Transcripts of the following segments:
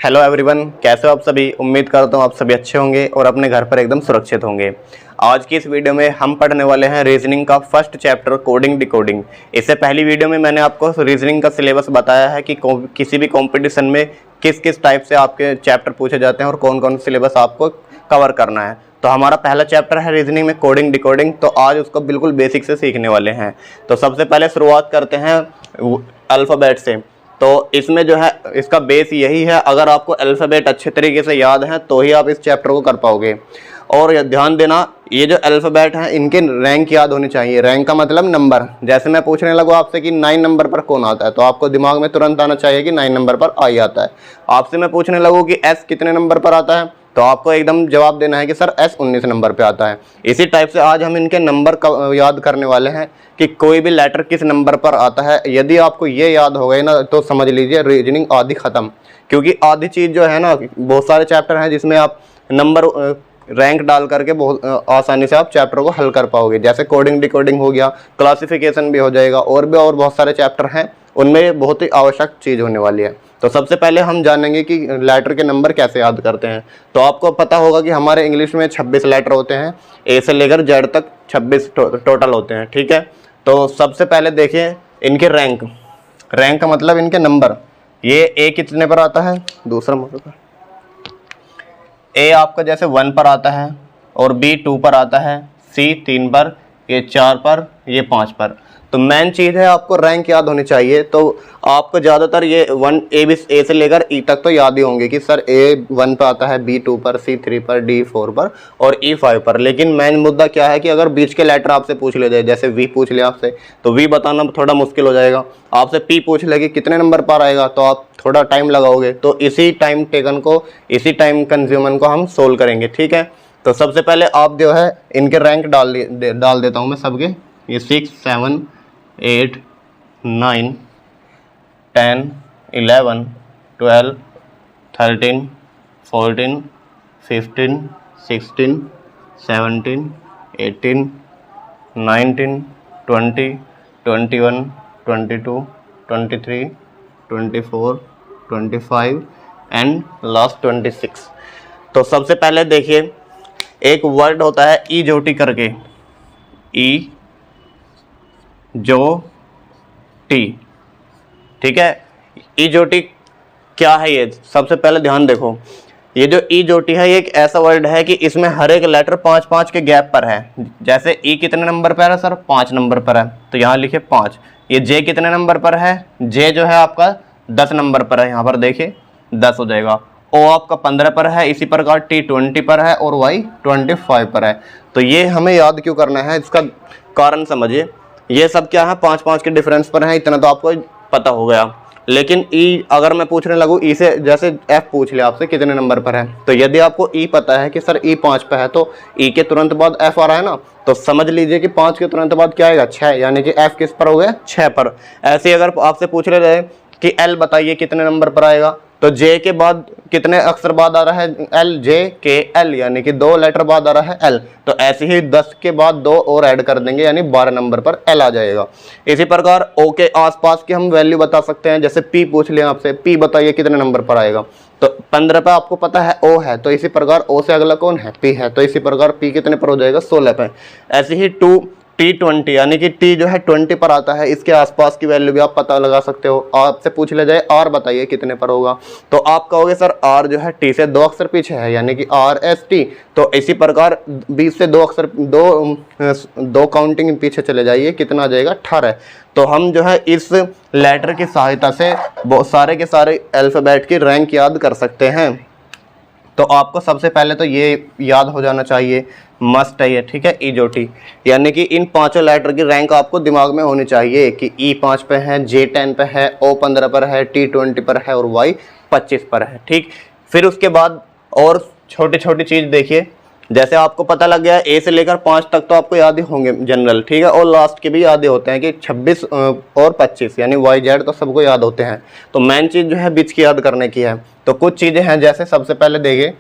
Hello everyone, कैसे हो आप सभी। उम्मीद करता हूँ आप सभी अच्छे होंगे और अपने घर पर एकदम सुरक्षित होंगे। आज की इस वीडियो में हम पढ़ने वाले हैं रीजनिंग का फर्स्ट चैप्टर कोडिंग डिकोडिंग। इससे पहली वीडियो में मैंने आपको रीजनिंग का सिलेबस बताया है कि किसी भी कंपटीशन में किस किस टाइप से आपके चैप्टर पूछे जाते हैं और कौन कौन सिलेबस आपको कवर करना है। तो हमारा पहला चैप्टर है रीजनिंग में कोडिंग डिकोडिंग, तो आज उसको बिल्कुल बेसिक से सीखने वाले हैं। तो सबसे पहले शुरुआत करते हैं अल्फ़ाबेट से। तो इसमें जो है इसका बेस यही है, अगर आपको अल्फ़ाबेट अच्छे तरीके से याद है तो ही आप इस चैप्टर को कर पाओगे। और ध्यान देना, ये जो अल्फ़ाबेट हैं इनके रैंक याद होनी चाहिए। रैंक का मतलब नंबर। जैसे मैं पूछने लगूँ आपसे कि 9 नंबर पर कौन आता है, तो आपको दिमाग में तुरंत आना चाहिए कि 9 नंबर पर आई आता है। आपसे मैं पूछने लगूँ कि एस कितने नंबर पर आता है, तो आपको एकदम जवाब देना है कि सर एस 19 नंबर पे आता है। इसी टाइप से आज हम इनके नंबर याद करने वाले हैं कि कोई भी लेटर किस नंबर पर आता है। यदि आपको ये याद हो गए ना तो समझ लीजिए रीजनिंग आधी ख़त्म। क्योंकि आधी चीज़ जो है ना, बहुत सारे चैप्टर हैं जिसमें आप नंबर रैंक डाल करके बहुत आसानी से आप चैप्टर को हल कर पाओगे। जैसे कोडिंग डिकोडिंग हो गया, क्लासिफिकेशन भी हो जाएगा, और बहुत सारे चैप्टर हैं, उनमें बहुत ही आवश्यक चीज़ होने वाली है। तो सबसे पहले हम जानेंगे कि लेटर के नंबर कैसे याद करते हैं। तो आपको पता होगा कि हमारे इंग्लिश में 26 लेटर होते हैं, ए से लेकर जेड तक 26 टोटल होते हैं, ठीक है। तो सबसे पहले देखिए इनके रैंक। रैंक का मतलब इनके नंबर। ये ए कितने पर आता है, दूसरा नंबर पर। ए आपका जैसे 1 पर आता है, और बी 2 पर आता है, सी 3 पर, ये 4 पर, ये 5 पर। तो मेन चीज़ है आपको रैंक याद होनी चाहिए। तो आपको ज़्यादातर ये ए से लेकर ई तक तो याद ही होंगे कि सर ए 1 पर आता है, बी 2 पर, सी 3 पर, डी 4 पर और ई 5 पर। लेकिन मेन मुद्दा क्या है कि अगर बीच के लेटर आपसे पूछ ले जाए, जैसे वी पूछ लिया आपसे, तो वी बताना थोड़ा मुश्किल हो जाएगा। आपसे पी पूछ ले कि कितने नंबर पर आएगा, तो आप थोड़ा टाइम लगाओगे। तो इसी टाइम टेकन को, इसी टाइम कंज्यूमन को हम सोल्व करेंगे, ठीक है। तो सबसे पहले आप जो है इनके रैंक डाल देता हूँ मैं सबके। ये 6, 7, 8, 9, 10, 11, 12, 13, 14, 15, 16, 17, 18, 19, 20, 21, 22, 23, 24, 25 एंड लास्ट 26। तो सबसे पहले देखिए एक वर्ड होता है ई जोटी करके, ई जो टी, ठीक है। ई जो टी क्या है, ये सबसे पहले ध्यान देखो। ये जो ई जो टी है ये एक ऐसा वर्ड है कि इसमें हर एक लेटर 5-5 के गैप पर है। जैसे ई कितने नंबर पर है सर, 5 नंबर पर है, तो यहाँ लिखे 5। ये जे कितने नंबर पर है, जे जो है आपका 10 नंबर पर है, यहाँ पर देखिए 10 हो जाएगा। ओ आपका 15 पर है, इसी प्रकार टी 20 पर है और वाई 25 पर है। तो ये हमें याद क्यों करना है, इसका कारण समझिए। ये सब क्या है, 5-5 के डिफरेंस पर है, इतना तो आपको पता हो गया। लेकिन ई अगर मैं पूछने लगूँ ई से, जैसे एफ पूछ लिया आपसे कितने नंबर पर है, तो यदि आपको ई पता है कि सर ई 5 पर है, तो ई के तुरंत बाद एफ आ रहा है ना, तो समझ लीजिए कि 5 के तुरंत बाद क्या आएगा, 6, यानी कि एफ किस पर हो गया, 6 पर। ऐसे ही अगर आपसे पूछ ले रहे कि एल बताइए कितने नंबर पर आएगा, तो जे के बाद कितने अक्षर बाद आ रहा है, एल, जे के एल, यानी कि 2 लेटर बाद आ रहा है एल। तो ऐसे ही 10 के बाद 2 और ऐड कर देंगे, यानी 12 नंबर पर एल आ जाएगा। इसी प्रकार ओ के आसपास की हम वैल्यू बता सकते हैं। जैसे पी पूछ लिया आपसे, पी बताइए कितने नंबर पर आएगा, तो 15 पे आपको पता है ओ है, तो इसी प्रकार ओ से अगला कौन है, पी है, तो इसी प्रकार पी कितने पर हो जाएगा, 16 पे। ऐसे ही T20, यानी कि टी जो है 20 पर आता है, इसके आसपास की वैल्यू भी आप पता लगा सकते हो। आपसे पूछ ले जाए आर बताइए कितने पर होगा, तो आप कहोगे सर आर जो है टी से 2 अक्षर पीछे है, यानी कि RST। तो इसी प्रकार 20 से 2 अक्षर, दो काउंटिंग पीछे चले जाइए, कितना आ जाएगा, 18। तो हम जो है इस लेटर की सहायता से बहुत सारे के सारे अल्फ़ाबेट की रैंक याद कर सकते हैं। तो आपको सबसे पहले तो ये याद हो जाना चाहिए, मस्ट है ये, ठीक है। ई जो टी, यानी कि इन 5 लेटर की रैंक आपको दिमाग में होनी चाहिए कि ई 5 पे है, जे 10 पे है, ओ 15 पर है, टी 20 पर है और वाई 25 पर है, ठीक। फिर उसके बाद और छोटी छोटी चीज़ देखिए। जैसे आपको पता लग गया ए से लेकर 5 तक तो आपको याद ही होंगे जनरल, ठीक है, और लास्ट के भी याद ही होते हैं कि 26 और 25, यानी वाई जेड तो सबको याद होते हैं। तो मेन चीज़ जो है बीच की याद करने की है। तो कुछ चीज़ें हैं, जैसे सबसे पहले देखिए,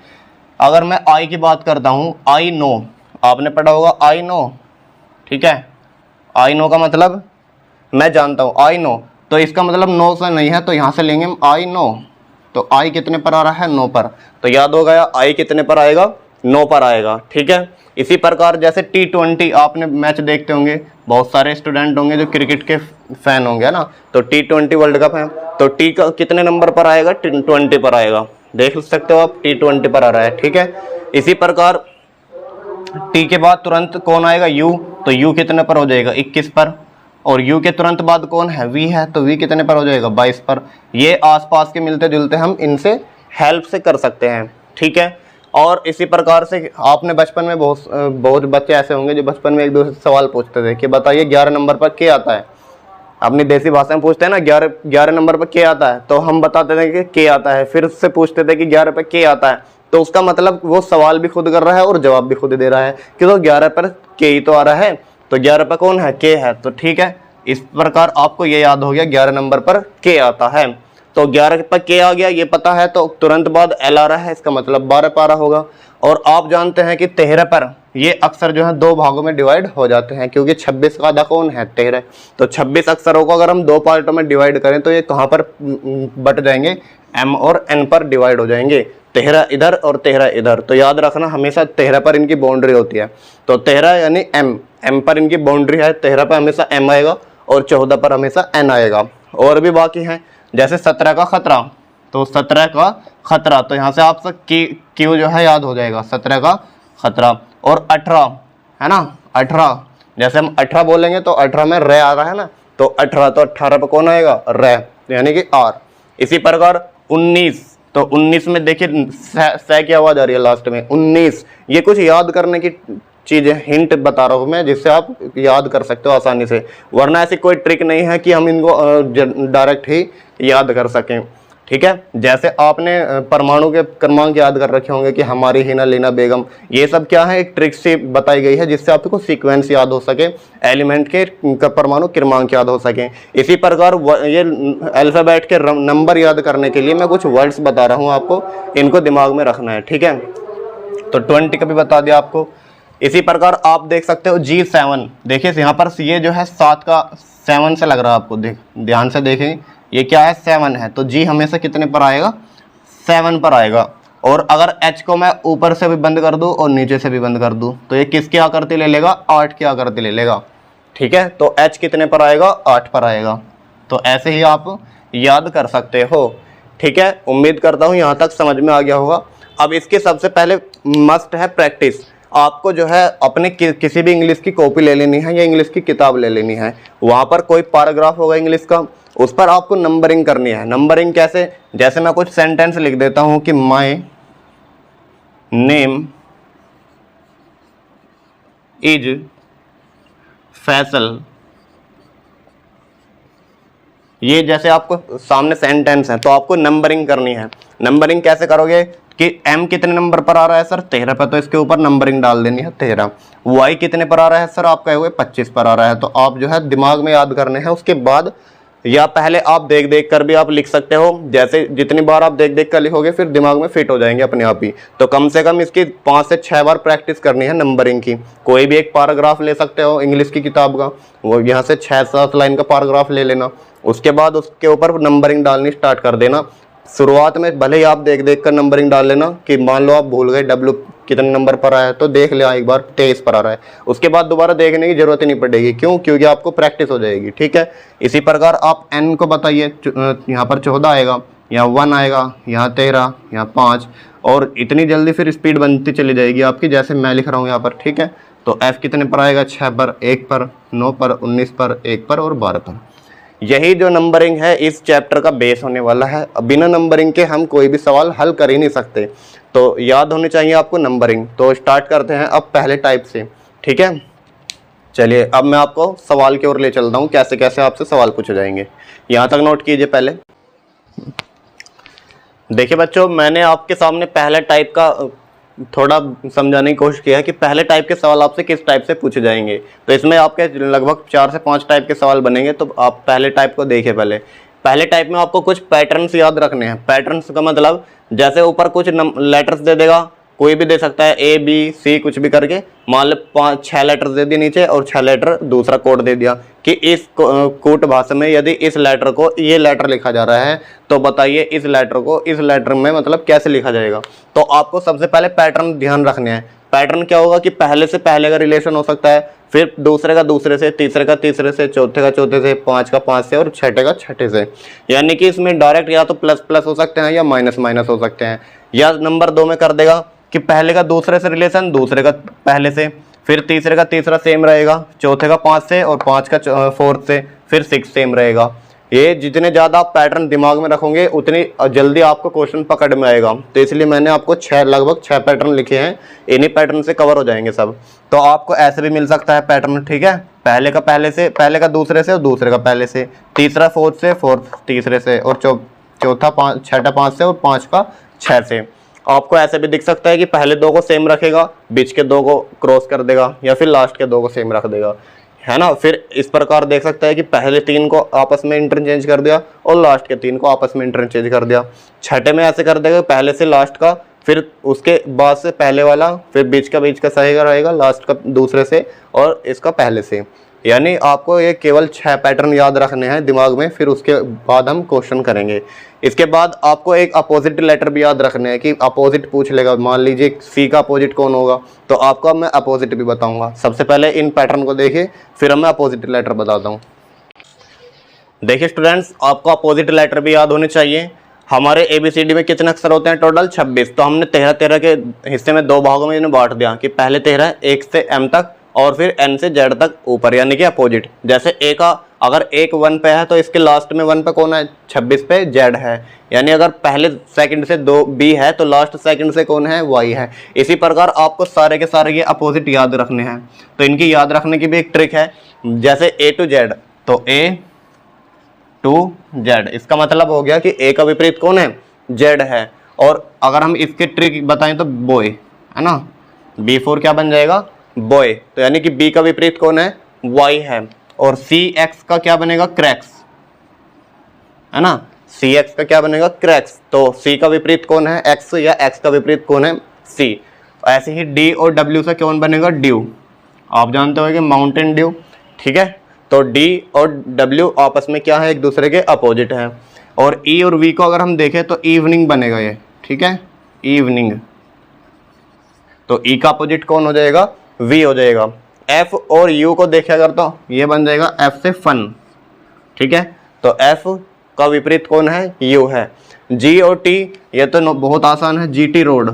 अगर मैं आई की बात करता हूँ, आई नो, आपने पढ़ा होगा आई नो, ठीक है। आई नो का मतलब मैं जानता हूँ, आई नो, तो इसका मतलब नो से नहीं है, तो यहाँ से लेंगे हम आई नो। तो आई कितने पर आ रहा है, 9 पर। तो याद हो गया आई कितने पर आएगा, 9 पर आएगा। ठीक है, इसी प्रकार जैसे T20 आपने मैच देखते होंगे, बहुत सारे स्टूडेंट होंगे जो क्रिकेट के फैन होंगे ना, तो T20 वर्ल्ड कप है, तो टी का कितने नंबर पर आएगा, T20 पर आएगा। देख सकते हो आप T20 पर आ रहा है। ठीक है, इसी प्रकार टी के बाद तुरंत कौन आएगा, यू, तो यू कितने पर हो जाएगा, 21 पर। और यू के तुरंत बाद कौन है, वी है, तो वी कितने पर हो जाएगा, 22 पर। ये आसपास के मिलते जुलते हम इनसे हेल्प से कर सकते हैं। ठीक है, और इसी प्रकार से आपने बचपन में बहुत बच्चे ऐसे होंगे जो बचपन में एक दूसरे से सवाल पूछते थे कि बताइए 11 नंबर पर क्या आता है। अपनी देसी भाषा में पूछते हैं ना, 11 नंबर पर क्या आता है, तो हम बताते थे कि क्या आता है, फिर उससे पूछते थे कि 11 पर क्या आता है, तो उसका मतलब वो सवाल भी खुद कर रहा है और जवाब भी खुद दे रहा है कि तो 11 पर के ही तो आ रहा है, तो 11 पर कौन है, के है। तो ठीक है, इस प्रकार आपको ये याद हो गया 11 नंबर पर के आता है। तो 11 पर के आ गया, ये पता है, तो तुरंत बाद एल आ रहा है, इसका मतलब 12 पारा होगा। और आप जानते हैं कि 13 पर ये अक्षर जो है 2 भागों में डिवाइड हो जाते हैं, क्योंकि 26 का आधा कौन है, 13। तो 26 अक्षरों को अगर हम 2 पार्टों में डिवाइड करें तो ये कहाँ पर बट जाएंगे, एम और एन पर डिवाइड हो जाएंगे, 13 इधर और 13 इधर। तो याद रखना हमेशा 13 पर इनकी बाउंड्री होती है, तो 13 यानी एम पर इनकी बाउंड्री है, 13 पर हमेशा एम आएगा और 14 पर हमेशा एन आएगा। और भी बाकी हैं, जैसे 17 का खतरा, तो 17 का खतरा, तो यहाँ से आपसे क्यू जो है याद हो जाएगा, 17 का खतरा। और 18 है ना, 18 जैसे हम 18 बोलेंगे तो 18 में रे आ रहा है ना, तो 18, तो 18 पर कौन आएगा, रे, यानी कि आर। इसी प्रकार 19, तो 19 में देखिए से की आवाज आ रही है लास्ट में, 19। ये कुछ याद करने की चीजें, हिंट बता रहा हूँ मैं, जिससे आप याद कर सकते हो आसानी से, वरना ऐसी कोई ट्रिक नहीं है कि हम इनको डायरेक्ट ही याद कर सकें। ठीक है, जैसे आपने परमाणु के क्रमांक याद कर रखे होंगे कि हमारी हिना लीना बेगम, ये सब क्या है, एक ट्रिक से बताई गई है जिससे आपको सीक्वेंस याद हो सके, एलिमेंट के परमाणु क्रमांक याद हो सके। इसी प्रकार ये अल्फाबेट के नंबर याद करने के लिए मैं कुछ वर्ड्स बता रहा हूँ आपको, इनको दिमाग में रखना है। ठीक है, तो 20 का भी बता दिया आपको। इसी प्रकार आप देख सकते हो G7, देखिए यहाँ पर ये जो है 7 का 7 से लग रहा है आपको, ध्यान से देखें, ये क्या है, 7 है, तो G हमेशा कितने पर आएगा, 7 पर आएगा। और अगर H को मैं ऊपर से भी बंद कर दूं और नीचे से भी बंद कर दूं तो ये किसकी आकृति ले लेगा, 8 की आकृति ले लेगा। ठीक है, तो H कितने पर आएगा, 8 पर आएगा। तो ऐसे ही आप याद कर सकते हो। ठीक है, उम्मीद करता हूँ यहाँ तक समझ में आ गया होगा। अब इसके सबसे पहले मस्ट है प्रैक्टिस। आपको जो है अपने किसी भी इंग्लिश की कॉपी ले लेनी है या इंग्लिश की किताब ले लेनी है, वहाँ पर कोई पैराग्राफ होगा इंग्लिश का, उस पर आपको नंबरिंग करनी है। नंबरिंग कैसे, जैसे मैं कुछ सेंटेंस लिख देता हूँ कि माय नेम इज फैसल, ये जैसे आपको सामने सेंटेंस है तो आपको नंबरिंग करनी है। नंबरिंग कैसे करोगे कि m कितने नंबर पर आ रहा है सर, 13 पर, तो इसके ऊपर नंबरिंग डाल देनी है 13। y कितने पर आ रहा है सर, आप कहोगे 25 पर आ रहा है, तो आप जो है दिमाग में याद करने हैं। उसके बाद या पहले आप देख देख कर भी आप लिख सकते हो, जैसे जितनी बार आप देख देख कर लिखोगे फिर दिमाग में फिट हो जाएंगे अपने आप ही। तो कम से कम इसकी 5 से 6 बार प्रैक्टिस करनी है नंबरिंग की। कोई भी एक पैराग्राफ ले सकते हो इंग्लिश की किताब का, वो यहाँ से 6-7 लाइन का पैराग्राफ ले लेना, उसके बाद उसके ऊपर नंबरिंग डालनी स्टार्ट कर देना। शुरुआत में भले ही आप देख देख कर नंबरिंग डाल लेना कि मान लो आप भूल गए W कितने नंबर पर आया है तो देख लिया एक बार 23 पर आ रहा है, उसके बाद दोबारा देखने की जरूरत ही नहीं पड़ेगी। क्यों, क्योंकि आपको प्रैक्टिस हो जाएगी। ठीक है, इसी प्रकार आप n को बताइए, यहाँ पर 14 आएगा, यहाँ 1 आएगा, यहाँ 13, यहाँ 5, और इतनी जल्दी फिर स्पीड बनती चली जाएगी आपकी, जैसे मैं लिख रहा हूँ यहाँ पर। ठीक है, तो f कितने पर आएगा, 6 पर, 1 पर, 9 पर, 19 पर, 1 पर और 12 पर। यही जो नंबरिंग है इस चैप्टर का बेस होने वाला है। बिना नंबरिंग के हम कोई भी सवाल हल कर ही नहीं सकते, तो याद होनी चाहिए आपको नंबरिंग। तो स्टार्ट करते हैं अब पहले टाइप से। ठीक है, चलिए अब मैं आपको सवाल की ओर ले चलता हूँ, कैसे कैसे आपसे सवाल पूछे जाएंगे। यहाँ तक नोट कीजिए। पहले देखिए बच्चों, मैंने आपके सामने पहले टाइप का थोड़ा समझाने की कोशिश किया है कि पहले टाइप के सवाल आपसे किस टाइप से पूछे जाएंगे। तो इसमें आपके लगभग 4 से 5 टाइप के सवाल बनेंगे, तो आप पहले टाइप को देखिए। पहले टाइप में आपको कुछ पैटर्न्स याद रखने हैं। पैटर्न्स का मतलब जैसे ऊपर कुछ लेटर्स दे देगा, कोई भी दे सकता है, A B C कुछ भी करके। मान लो 5-6 लेटर दे दिए नीचे और 6 लेटर दूसरा कोड दे दिया कि इस कूट भाषा में यदि इस लेटर को ये लेटर लिखा जा रहा है तो बताइए इस लेटर को इस लेटर में मतलब कैसे लिखा जाएगा। तो आपको सबसे पहले पैटर्न ध्यान रखने हैं। पैटर्न क्या होगा कि पहले से पहले का रिलेशन हो सकता है, फिर दूसरे का दूसरे से, तीसरे का तीसरे से, चौथे का चौथे से, 5 का 5 से और छठे का छठे से। यानी कि इसमें डायरेक्ट या तो प्लस प्लस हो सकते हैं या माइनस माइनस हो सकते हैं। या नंबर 2 में कर देगा कि पहले का दूसरे से रिलेशन, दूसरे का पहले से, फिर तीसरे का तीसरा सेम रहेगा, चौथे का 5 से और 5 का 4 से, फिर 6 सेम रहेगा। ये जितने ज़्यादा आप पैटर्न दिमाग में रखोगे उतनी जल्दी आपको क्वेश्चन पकड़ में आएगा। तो इसलिए मैंने आपको लगभग 6 पैटर्न लिखे हैं, इन्हीं पैटर्न से कवर हो जाएंगे सब। तो आपको ऐसे भी मिल सकता है पैटर्न, ठीक है, पहले का पहले से, पहले का दूसरे से और दूसरे का पहले से, तीसरा 4 से, 4 तीसरे से और चौथा 5, छठा 5 से और 5 का 6 से। आपको ऐसे भी दिख सकता है कि पहले 2 को सेम रखेगा, बीच के 2 को क्रॉस कर देगा या फिर लास्ट के 2 को सेम रख देगा, है ना। फिर इस प्रकार देख सकता है कि पहले 3 को आपस में इंटरचेंज कर दिया और लास्ट के 3 को आपस में इंटरचेंज कर दिया। छठे में ऐसे कर देगा, पहले से लास्ट का, फिर उसके बाद से पहले वाला, फिर बीच का सही का रहेगा, लास्ट का दूसरे से और इसका पहले से। यानी आपको ये केवल 6 पैटर्न याद रखने हैं दिमाग में, फिर उसके बाद हम क्वेश्चन करेंगे। इसके बाद आपको एक अपोजिट लेटर भी याद रखने हैं कि अपोजिट पूछ लेगा। मान लीजिए सी का अपोजिट कौन होगा, तो आपको मैं अपोजिट भी बताऊंगा। सबसे पहले इन पैटर्न को देखिए, फिर मैं अपोजिट लेटर बताता हूँ। देखिए स्टूडेंट्स, आपको अपोजिट लेटर भी याद होने चाहिए। हमारे ABCD में कितने अक्षर होते हैं टोटल? 26। तो हमने 13 के हिस्से में 2 भागों में इन्हें बांट दिया कि पहले 13 1 से M तक और फिर N से Z तक ऊपर, यानी कि अपोजिट। जैसे A का अगर 1 1 पे है तो इसके लास्ट में 1 पे कौन है? 26 पे Z है। यानी अगर पहले सेकंड से 2 B है तो लास्ट सेकंड से कौन है? Y है। इसी प्रकार आपको सारे के सारे ये अपोजिट याद रखने हैं। तो इनकी याद रखने की भी एक ट्रिक है। जैसे A to Z, तो A to Z, इसका मतलब हो गया कि A का विपरीत कौन है? Z है। और अगर हम इसके ट्रिक बताएं तो बॉय, है ना, B4 क्या बन जाएगा? बॉय। तो यानी कि B का विपरीत कौन है? Y है। और CX का क्या बनेगा? क्रैक्स, है ना, CX का क्या बनेगा? क्रैक्स। तो C का विपरीत कौन है? X, या X का विपरीत कौन है? C। ऐसे ही D और W से कौन बनेगा? ड्यू। आप जानते हो कि माउंटेन ड्यू, ठीक है। तो D और W आपस में क्या है? एक दूसरे के अपोजिट हैं। और E और V को अगर हम देखें तो इवनिंग बनेगा ये, ठीक है, इवनिंग। तो E का अपोजिट कौन हो जाएगा? V हो जाएगा। F और U को देखा अगर तो ये बन जाएगा F से फन, ठीक है। तो F का विपरीत कौन है? U है। G और T ये तो बहुत आसान है, GT रोड।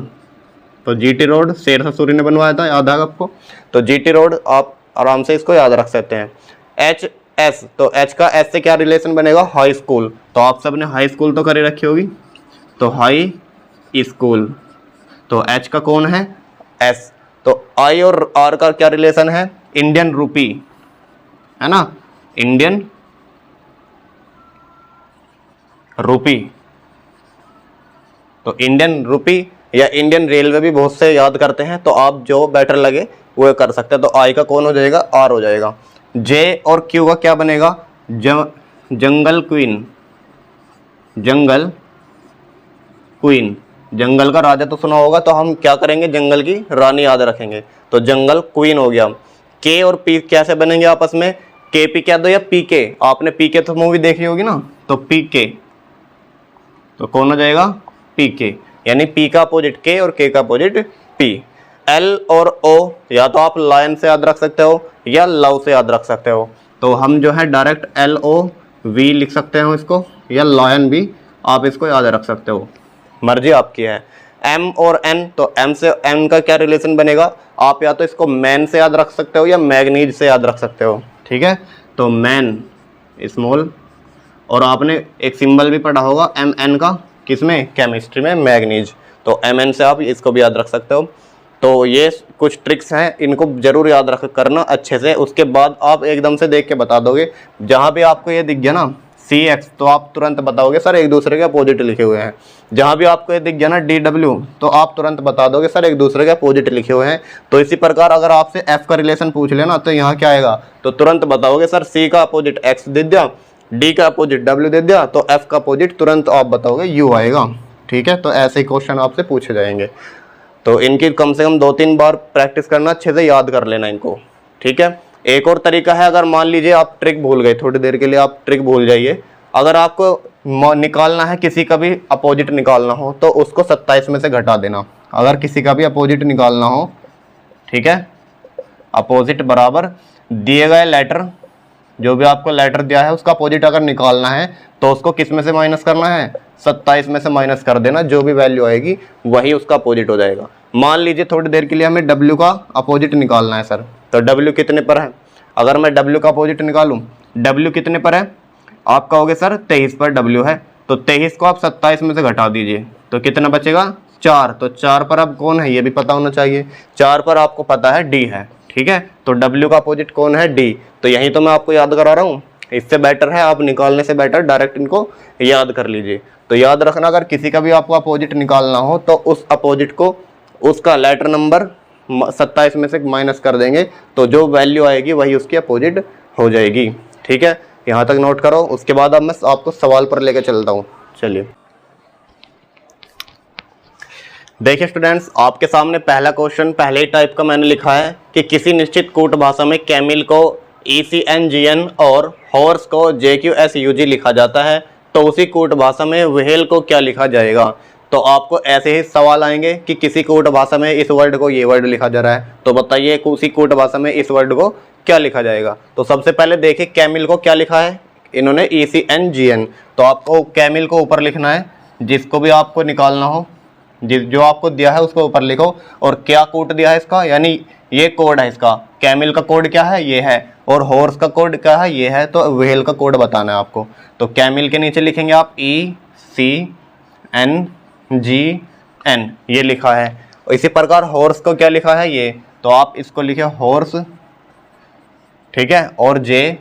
तो GT रोड शेर सूरी ने बनवाया था, याद है आपको। तो GT रोड आप आराम से इसको याद रख सकते हैं। H S, तो H का S से क्या रिलेशन बनेगा? High school. तो आप सबने हाई स्कूल तो करे रखी होगी, तो हाई स्कूल। तो H का कौन है? S। तो I और R का क्या रिलेशन है? इंडियन रूपी, है ना, इंडियन रूपी। तो इंडियन रूपी या इंडियन रेलवे भी बहुत से याद करते हैं, तो आप जो बेटर लगे वो कर सकते हैं। तो I का कौन हो जाएगा? R हो जाएगा। J और Q का क्या बनेगा? जंगल क्वीन, जंगल क्वीन। जंगल का राजा तो सुना होगा, तो हम क्या करेंगे? जंगल की रानी याद रखेंगे। तो जंगल क्वीन हो गया। K और P कैसे बनेंगे आपस में? KP क्या दो या PK? आपने PK तो मूवी देखी होगी ना, तो PK, तो कौन हो जाएगा? PK। यानी P का अपोजिट K और K का अपोजिट P। L और O या तो आप लायन से याद रख सकते हो या लव से याद रख सकते हो। तो हम जो है डायरेक्ट LOV लिख सकते हो इसको, या लायन भी आप इसको याद रख सकते हो, मर्जी आपकी है। M और N, तो M से N का क्या रिलेशन बनेगा? आप या तो इसको मैन से याद रख सकते हो या मैग्नीज से याद रख सकते हो, ठीक है। तो मैन स्मॉल, और आपने एक सिंबल भी पढ़ा होगा MN का, किसमें? केमिस्ट्री में, मैग्नीज। तो MN से आप इसको भी याद रख सकते हो। तो ये कुछ ट्रिक्स हैं, इनको जरूर याद रख करना अच्छे से। उसके बाद आप एकदम से देख के बता दोगे। जहाँ भी आपको ये दिख गया ना CX, तो आप तुरंत बताओगे सर एक दूसरे के अपोजिट लिखे हुए हैं। जहाँ भी आपको ये दिख गया ना DW, तो आप तुरंत बता दोगे सर एक दूसरे के अपोजिट लिखे हुए हैं। तो इसी प्रकार अगर आपसे F का रिलेशन पूछ लेना तो यहाँ क्या आएगा? तो तुरंत बताओगे सर C का अपोजिट X दे दिया, D का अपोजिट W दे दिया, तो F का अपोजिट तुरंत आप बताओगे U आएगा, ठीक है। तो ऐसे ही क्वेश्चन आपसे पूछे जाएंगे। तो इनकी कम से कम 2-3 बार प्रैक्टिस करना, अच्छे से याद कर लेना इनको, ठीक है। एक और तरीका है, अगर मान लीजिए आप ट्रिक भूल गए, थोड़ी देर के लिए आप ट्रिक भूल जाइए। अगर आपको निकालना है किसी का भी अपोजिट निकालना हो तो उसको 27 में से घटा देना। अगर किसी का भी अपोजिट निकालना हो, ठीक है, अपोजिट बराबर दिए गए लेटर, जो भी आपको लेटर दिया है उसका अपोजिट अगर निकालना है तो उसको किस में से माइनस करना है, 27 में से माइनस कर देना। जो भी वैल्यू आएगी वही उसका अपोजिट हो जाएगा। मान लीजिए थोड़ी देर के लिए हमें W का अपोजिट निकालना है सर, तो W कितने पर है? अगर मैं W का अपोजिट निकालूं, W कितने पर है? आप कहोगे सर 23 पर W है, तो 23 को आप 27 में से घटा दीजिए तो कितना बचेगा? 4। तो 4 पर अब कौन है ये भी पता होना चाहिए। 4 पर आपको पता है D है, ठीक है। तो W का अपोजिट कौन है? D। तो यही तो मैं आपको याद करा रहा हूँ। इससे बेटर है, आप निकालने से बेटर डायरेक्ट इनको याद कर लीजिए। तो याद रखना, अगर किसी का भी आपको अपोजिट निकालना हो तो उस अपोजिट को उसका लेटर नंबर 27 में से माइनस कर देंगे तो जो वैल्यू आएगी वही उसकी अपोजिट हो जाएगी, ठीक है। यहाँ तक नोट करो। उसके बाद अब मैं आपको सवाल पर लेकर चलता हूँ। चलिए देखिए स्टूडेंट्स, आपके सामने पहला क्वेश्चन पहले ही टाइप का मैंने लिखा है कि किसी निश्चित कूट भाषा में कैमिल को ECNGN और हॉर्स को JQSUG लिखा जाता है, तो उसी कूट भाषा में व्हेल को क्या लिखा जाएगा। तो आपको ऐसे ही सवाल आएंगे कि किसी कूट भाषा में इस वर्ड को ये वर्ड लिखा जा रहा है, तो बताइए उसी कूट भाषा में इस वर्ड को क्या लिखा जाएगा। तो सबसे पहले देखिए कैमिल को क्या लिखा है इन्होंने, ECNGN। तो आपको कैमिल को ऊपर लिखना है, जिसको भी आपको निकालना हो, जो आपको दिया है उसको ऊपर लिखो। और क्या कोड दिया है इसका, यानी ये कोड है इसका। कैमिल का कोड क्या है? ये है। और हॉर्स का कोड क्या है? ये है। तो व्हेल का कोड बताना है आपको। तो कैमिल के नीचे लिखेंगे आप ECNGN, ये लिखा है। इसी प्रकार हॉर्स को क्या लिखा है? ये। तो आप इसको लिखे हॉर्स, ठीक है, और JQSUG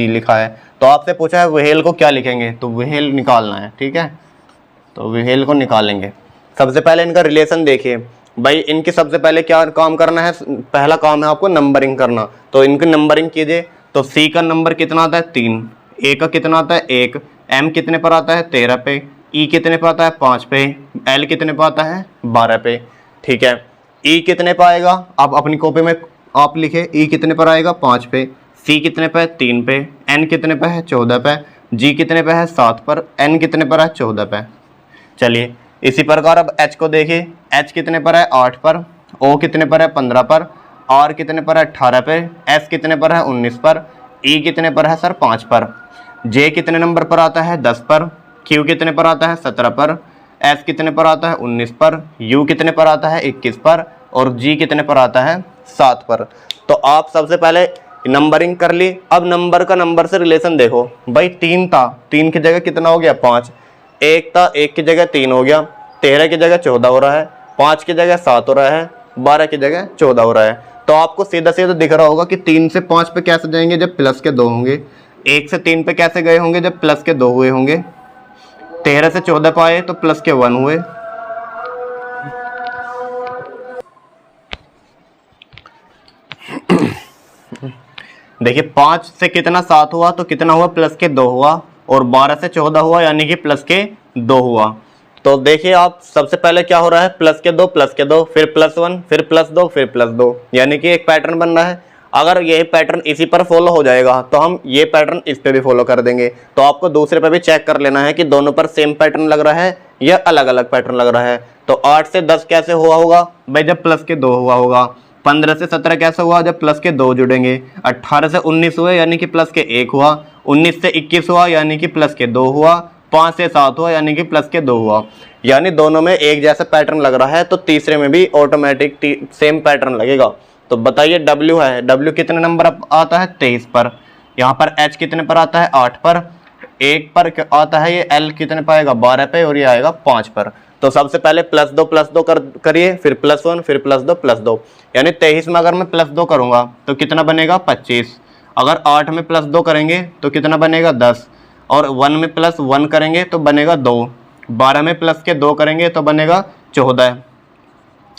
लिखा है। तो आपसे पूछा है व्हेल को क्या लिखेंगे, तो व्हेल निकालना है, ठीक है। तो व्हेल को निकालेंगे। सबसे पहले इनका रिलेशन देखिए भाई, इनकी सबसे पहले क्या काम करना है? पहला काम है आपको नंबरिंग करना। तो इनकी नंबरिंग कीजिए। तो C का नंबर कितना आता है? 3। A का कितना आता है? 1। M कितने पर आता है? 13 पे। E कितने पर आता है? 5 पे। L कितने पर आता है? 12 पे, ठीक है। E कितने पर आएगा? आप अपनी कॉपी में आप लिखे E कितने पर आएगा? 5 पे। C कितने पे है? 3 पे। N कितने पे है? 14 पे। G कितने पे है? 7 पर। N कितने पर है? 14 पे। चलिए इसी प्रकार अब H को देखिए। H कितने पर है? 8 पर। O कितने पर है? 15 पर। R कितने पर है? 18 पे। S कितने पर है? 19 पर। E कितने पर है सर? 5 पर। J कितने नंबर पर आता है? 10 पर। Q कितने पर आता है? 17 पर। S कितने पर आता है? 19 पर। U कितने पर आता है? 21 पर। और G कितने पर आता है? 7 पर। तो आप सबसे पहले नंबरिंग कर ली। अब नंबर का नंबर से रिलेशन देखो भाई। 3 था, 3 की जगह कितना हो गया? 5। 1 था, 1 की जगह 3 हो गया। 13 की जगह 14 हो रहा है। 5 की जगह 7 हो रहा है। 12 की जगह 14 हो रहा है। तो आपको सीधा सीधा दिख रहा होगा कि 3 से 5 पे कैसे जाएंगे जब प्लस के 2 होंगे। 1 से 3 पे कैसे गए होंगे जब प्लस के 2 हुए होंगे। 13 से 14 पे आए तो प्लस के 1 हुए। देखिए 5 से कितना 7 हुआ तो कितना हुआ? प्लस के 2 हुआ। और 12 से 14 हुआ यानी कि प्लस के 2 हुआ। तो देखिए आप सबसे पहले क्या हो रहा है? प्लस के 2, प्लस के 2, फिर +1, फिर +2, फिर +2, यानी कि एक पैटर्न बन रहा है। अगर यही पैटर्न इसी पर फॉलो हो जाएगा तो हम ये पैटर्न इस पे भी फॉलो कर देंगे। तो आपको दूसरे पे भी चेक कर लेना है कि दोनों पर सेम पैटर्न लग रहा है या अलग अलग पैटर्न लग रहा है। तो 8 से 10 कैसे हुआ होगा भाई? जब प्लस के 2 हुआ होगा। 15 से 17 कैसे हुआ? जब प्लस के 2 जुड़ेंगे। 18 से 19 हुए यानी कि प्लस के 1 हुआ। 19 से 21 हुआ यानी कि प्लस के 2 हुआ। 5 से 7 हुआ यानी कि प्लस के 2 हुआ। यानी दोनों में एक जैसा पैटर्न लग रहा है, तो तीसरे में भी ऑटोमेटिक सेम पैटर्न लगेगा। तो बताइए W है, W कितने नंबर आता है? 23 पर। यहाँ पर H कितने पर आता है? 8 पर। 1 पर आता है ये L कितने पर आएगा? 12 पे। और ये आएगा 5 पर। तो सबसे पहले +2 करिए, फिर +1, फिर +2, यानी 23 में अगर मैं +2 करूंगा तो कितना बनेगा? 25। अगर 8 में +2 करेंगे तो कितना बनेगा? 10। और 1 में +1 करेंगे तो बनेगा 2। 12 में प्लस के 2 करेंगे तो बनेगा 14।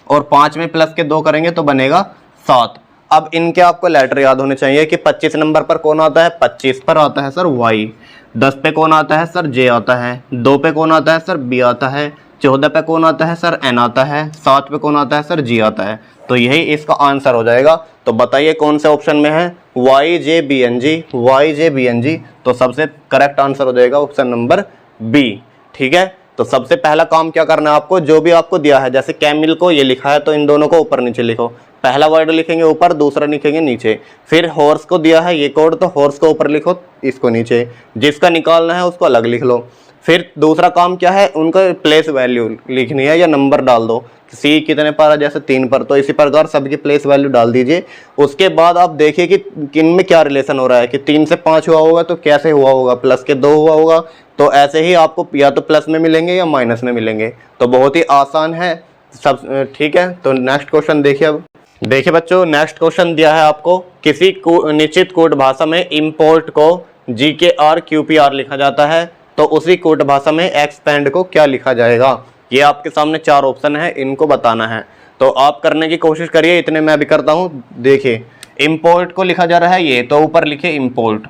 और 5 में प्लस के 2 करेंगे तो बनेगा 7। अब इनके आपको लेटर याद होने चाहिए कि 25 नंबर पर कौन आता है? 25 पर आता है सर Y। 10 पे कौन आता है सर? J आता है। 2 पे कौन आता है सर? B आता है। 14 पे कौन आता है सर, एन आता है, 7 पे कौन आता है सर, जी आता है। तो यही इसका आंसर हो जाएगा। तो बताइए कौन से ऑप्शन में है, Y J B N G, Y J B N G. तो सबसे करेक्ट आंसर हो जाएगा ऑप्शन नंबर बी। ठीक है, तो सबसे पहला काम क्या करना है आपको, जो भी आपको दिया है, जैसे कैमिल को ये लिखा है तो इन दोनों को ऊपर नीचे लिखो। पहला वर्ड लिखेंगे ऊपर, दूसरा लिखेंगे नीचे। फिर हॉर्स को दिया है ये कोड, तो हॉर्स को ऊपर लिखो, इसको नीचे। जिसका निकालना है उसको अलग लिख लो। फिर दूसरा काम क्या है, उनका प्लेस वैल्यू लिखनी है या नंबर डाल दो। सी कितने पर है, जैसे 3 पर, तो इसी प्रकार सबकी प्लेस वैल्यू डाल दीजिए। उसके बाद आप देखिए कि किन में क्या रिलेशन हो रहा है, कि 3 से 5 हुआ होगा तो कैसे हुआ होगा, प्लस के 2 हुआ होगा तो ऐसे ही आपको या तो प्लस में मिलेंगे या माइनस में मिलेंगे। तो बहुत ही आसान है सब। ठीक है, तो नेक्स्ट क्वेश्चन देखिए। अब देखिए बच्चों, नेक्स्ट क्वेश्चन दिया है आपको, किसी निश्चित कोड भाषा में इंपोर्ट को GKR QPR लिखा जाता है, तो उसी कोड भाषा में एक्सपेंड को क्या लिखा जाएगा। ये आपके सामने 4 ऑप्शन है, इनको बताना है। तो आप करने की कोशिश करिए, इतने मैं भी करता हूँ। देखिए, इंपोर्ट को लिखा जा रहा है ये, तो ऊपर लिखे इंपोर्ट,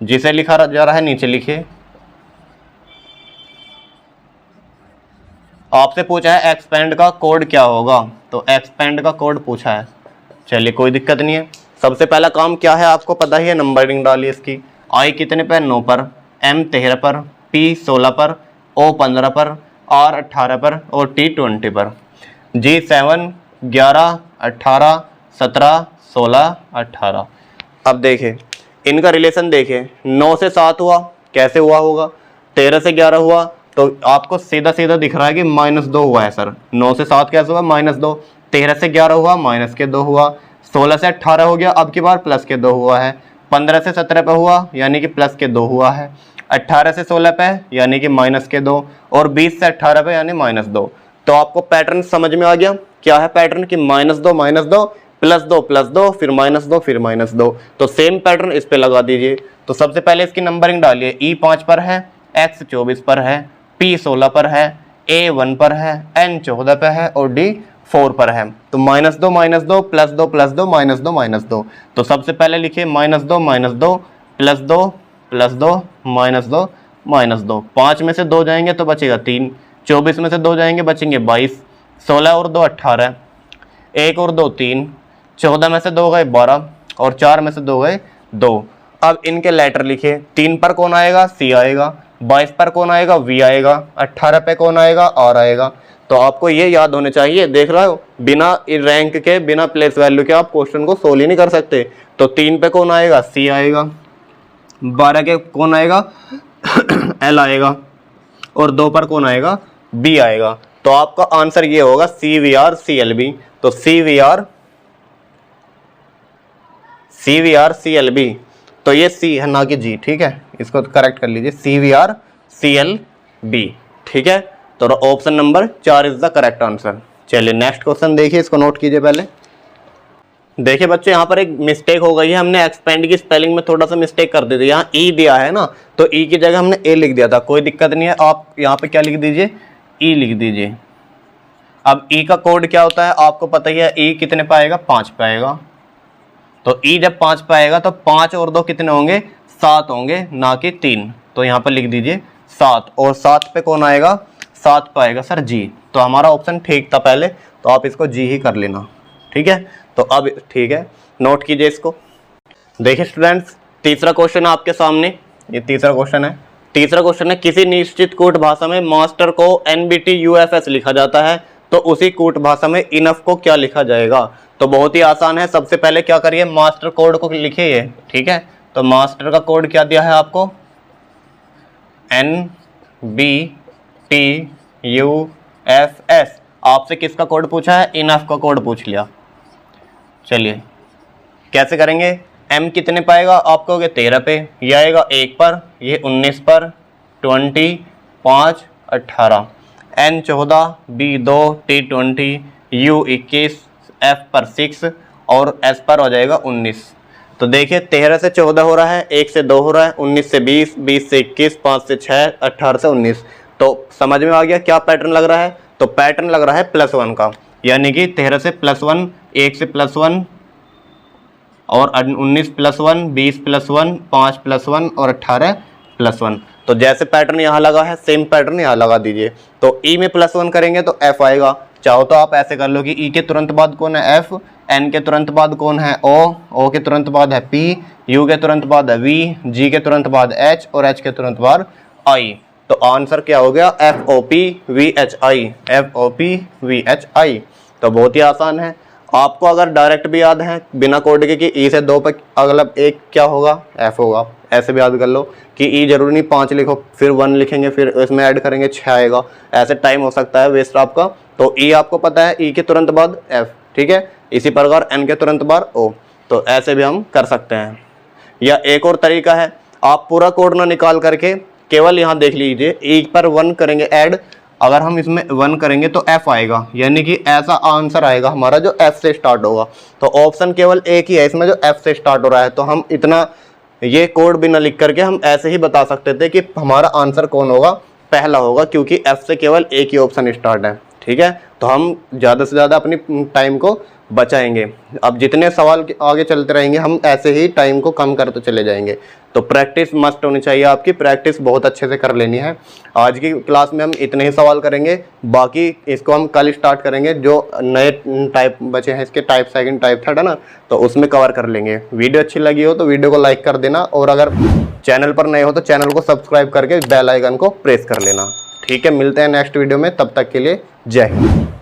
जिसे लिखा जा रहा है नीचे लिखिए। आपसे पूछा है एक्सपेंड का कोड क्या होगा, तो एक्सपेंड का कोड पूछा है। चलिए कोई दिक्कत नहीं है। सबसे पहला काम क्या है आपको पता ही है, नंबरिंग डालिए इसकी। आई कितने पर, 9 पर, एम 13 पर, पी 16 पर, ओ 15 पर, आर 18 पर और टी 20 पर। जी 7 11 18 17 16 18। अब देखें इनका रिलेशन, देखें 9 से 7 हुआ, कैसे हुआ होगा, 13 से 11 हुआ, तो आपको सीधा सीधा दिख रहा है कि -2 हुआ है सर। 9 से 7 कैसे हुआ, -2। 13 से 11 हुआ, -2 हुआ। 16 से 18 हो गया, अब की बार +2 हुआ है। 15 से 17 पे हुआ, यानी कि +2 हुआ है। 18 से 16 पे, यानी कि -2, और 20 से 18 पे, यानी -2। तो आपको पैटर्न समझ में आ गया, क्या है पैटर्न, कि -2 -2 +2 +2 फिर -2 फिर -2। तो सेम पैटर्न इस पे लगा दीजिए। तो सबसे पहले इसकी नंबरिंग डालिए। E 5 पर है, X 24 पर है, P 16 पर है, A 1 पर है, N 14 पर है और D 4 पर है। तो -2 -2 +2 +2 -2 -2। तो सबसे पहले लिखिए -2 -2 +2 +2 -2 -2। 5 में से 2 जाएंगे तो बचेगा 3, 24 में से 2 जाएंगे बचेंगे 22, 16 और 2 18, 1 और 2 3, 14 में से 2 गए 12 और 4 में से 2 गए 2। अब इनके लेटर लिखिए। 3 पर कौन आएगा, C आएगा। 22 पर कौन आएगा, V आएगा। 18 पे कौन आएगा, R आएगा। तो आपको ये याद होने चाहिए। देख रहे हो, बिना रैंक के, बिना प्लेस वैल्यू के आप क्वेश्चन को सोल्व ही नहीं कर सकते। तो 3 पे कौन आएगा, C आएगा। 12 के कौन आएगा, L आएगा। और 2 पर कौन आएगा, B आएगा। तो आपका आंसर ये होगा CVR CLB। तो CVR CLB, तो ये C है ना कि G। ठीक है, इसको करेक्ट कर लीजिए, CVR CLB। ठीक है, तो option number 4 is the correct answer. चलिए नेक्स्ट क्वेश्चन देखिए, इसको नोट कीजिए पहले। देखिए बच्चे, यहाँ पर एक मिस्टेक हो गई है। हमने एक्सपेंड की स्पेलिंग में थोड़ा सा मिस्टेक कर दी थी। यहाँ ई दिया है ना, तो ई की जगह हमने ए लिख दिया था। कोई दिक्कत नहीं है, आप यहाँ पे क्या लिख दीजिए, ई लिख दीजिए। अब ई का कोड क्या होता है आपको पता ही है। ई कितने पे आएगा, 5 पे आएगा। तो ई जब 5 पे आएगा तो 5 और 2 कितने होंगे, 7 होंगे, ना कि 3। तो यहाँ पर लिख दीजिए 7। और 7 पे कौन आएगा, 7 पे आएगा सर जी। तो हमारा ऑप्शन ठीक था पहले, तो आप इसको जी ही कर लेना। ठीक है, तो अब ठीक है, नोट कीजिए इसको। देखिए स्टूडेंट्स, तीसरा क्वेश्चन है आपके सामने। ये तीसरा क्वेश्चन है। तीसरा क्वेश्चन है, किसी निश्चित कोड भाषा में मास्टर को NBT UFS लिखा जाता है, तो उसी कोड भाषा में इनफ को क्या लिखा जाएगा। तो बहुत ही आसान है। सबसे पहले क्या करिए, मास्टर कोड को लिखिए। ठीक है, तो मास्टर का कोड क्या दिया है आपको, NBT UFS। आपसे किसका कोड पूछा है, इनफ का कोड पूछ लिया। चलिए कैसे करेंगे, M कितने पाएगा, आप कहोगे 13 पे, ये आएगा 1 पर, ये 19 पर, 20 5 18, N 14, B 2, T 20, U 21, F पर 6 और S पर हो जाएगा 19। तो देखिए 13 से 14 हो रहा है, 1 से 2 हो रहा है, 19 से 20, 20 से 21, 5 से 6, 18 से 19। तो समझ में आ गया क्या पैटर्न लग रहा है। तो पैटर्न लग रहा है +1 का, यानी कि 13 से +1, 1 से +1 और 19 +1, 20 +1, 5 +1 और 18 +1। तो जैसे पैटर्न यहाँ लगा है सेम पैटर्न यहाँ लगा दीजिए। तो ई में +1 करेंगे तो एफ आएगा। चाहो तो आप ऐसे कर लो कि ई के तुरंत बाद कौन है एफ, एन के तुरंत बाद कौन है ओ के तुरंत बाद है पी, यू के तुरंत बाद है वी, जी के तुरंत बाद एच और एच के तुरंत बाद आई। तो आंसर क्या हो गया F O P V H I, F O P V H I. तो बहुत ही आसान है। आपको अगर डायरेक्ट भी याद है बिना कोड के कि ई से 2 पर अगला एक क्या होगा एफ होगा, ऐसे भी याद कर लो कि ई जरूरी नहीं 5 लिखो फिर 1 लिखेंगे फिर इसमें ऐड करेंगे 6 आएगा, ऐसे टाइम हो सकता है वेस्ट आपका। तो ई आपको पता है ई के तुरंत बाद एफ, ठीक है। इसी प्रकार एन के तुरंत बाद ओ, तो ऐसे भी हम कर सकते हैं। या एक और तरीका है, आप पूरा कोड ना निकाल करके केवल यहाँ देख लीजिए ई पर 1 करेंगे ऐड, अगर हम इसमें 1 करेंगे तो एफ आएगा, यानी कि ऐसा आंसर आएगा हमारा जो एफ से स्टार्ट होगा। तो ऑप्शन केवल एक ही है इसमें जो एफ से स्टार्ट हो रहा है। तो हम इतना ये कोड भी ना लिख करके हम ऐसे ही बता सकते थे कि हमारा आंसर कौन होगा, पहला होगा, क्योंकि एफ से केवल एक ही ऑप्शन स्टार्ट है, ठीक है। तो हम ज़्यादा से ज़्यादा अपनी टाइम को बचाएंगे। अब जितने सवाल आगे चलते रहेंगे हम ऐसे ही टाइम को कम करते चले जाएंगे। तो प्रैक्टिस मस्ट होनी चाहिए, आपकी प्रैक्टिस बहुत अच्छे से कर लेनी है। आज की क्लास में हम इतने ही सवाल करेंगे, बाकी इसको हम कल स्टार्ट करेंगे। जो नए टाइप बचे हैं इसके टाइप सेकंड टाइप थर्ड है ना, तो उसमें कवर कर लेंगे। वीडियो अच्छी लगी हो तो वीडियो को लाइक कर देना, और अगर चैनल पर नए हो तो चैनल को सब्सक्राइब करके बेल आइकन को प्रेस कर लेना, ठीक है। मिलते हैं नेक्स्ट वीडियो में, तब तक के लिए जय हिंद।